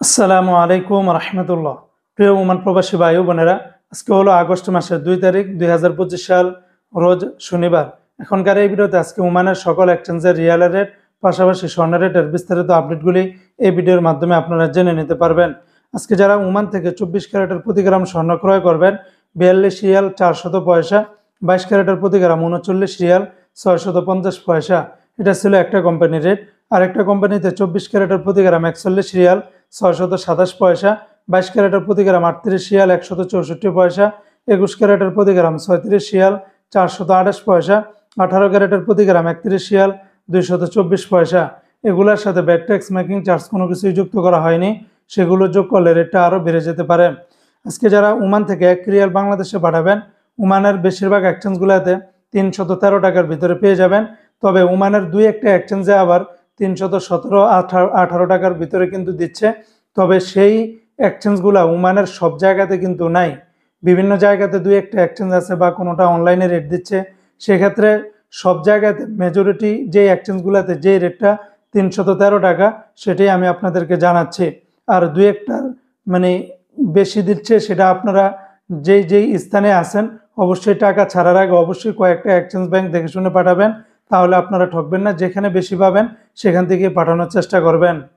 আসসালামু আলাইকুম রহমতুল্লাহ। প্রিয় ওমান প্রবাসী ভাই ও বোনেরা, আজকে হলো আগস্ট মাসের 2 তারিখ 2025 সাল, রোজ শনিবার। এখনকার এই ভিডিওতে আজকে ওমানের সকল এক্সচেঞ্জের রিয়ালের রেট, পাশাপাশি স্বর্ণের রেটের বিস্তারিত আপডেটগুলি এই ভিডিওর মাধ্যমে আপনারা জেনে নিতে পারবেন। আজকে যারা ওমান থেকে 24 ক্যারেটের প্রতি গ্রাম স্বর্ণ ক্রয় করবেন, 42 রিয়াল 400 পয়সা, 22 ক্যারেটের প্রতি গ্রাম 39 রিয়াল 650 পয়সা। এটা ছিল একটা কোম্পানির রেট। আরেকটা কোম্পানিতে 24 ক্যারেটের প্রতি গ্রাম 41 রিয়াল 627 পয়সা, 22 ক্যারেটের প্রতি গ্রাম 38 রিয়াল 164 পয়সা, 21 ক্যারেটের প্রতি গ্রাম 36 রিয়াল 428 পয়সা, 18 ক্যারেটের প্রতি গ্রাম 31 রিয়াল 224 পয়সা। এগুলোর সাথে ব্যাট ট্যাক্স মেকিং চার্জ কোনো কিছুই যুক্ত করা হয়নি, সেগুলো যোগ করলে রেটটা আরও বেড়ে যেতে পারে। আজকে যারা ওমান থেকে 1 রিয়াল বাংলাদেশে পাঠাবেন, ওমানের বেশিরভাগ এক্সচেঞ্জগুলোতে 313 টাকার ভিতরে পেয়ে যাবেন। তবে ওমানের দুই একটা এক্সচেঞ্জে আবার 317, 18 টাকার ভিতরে কিন্তু দিচ্ছে। তবে সেই এক্সচেঞ্জগুলো ওমানের সব জায়গাতে কিন্তু নাই। বিভিন্ন জায়গাতে দুই একটা এক্সচেঞ্জ আছে বা কোনোটা অনলাইনে রেট দিচ্ছে। সেক্ষেত্রে সব জায়গাতে মেজরিটি যে এক্সচেঞ্জগুলোতে যে রেটটা 313 টাকা, সেটাই আমি আপনাদেরকে জানাচ্ছি। আর দুই একটা মানে বেশি দিচ্ছে, সেটা আপনারা যেই যেই স্থানে আছেন অবশ্যই টাকা ছাড়ার আগে অবশ্যই কয়েকটা এক্সচেঞ্জ ব্যাংক দেখে শুনে পাঠাবেন, তাহলে আপনারা ঠকবেন না। যেখানে বেশি পাবেন সেখান থেকে পাঠানোর চেষ্টা করবেন।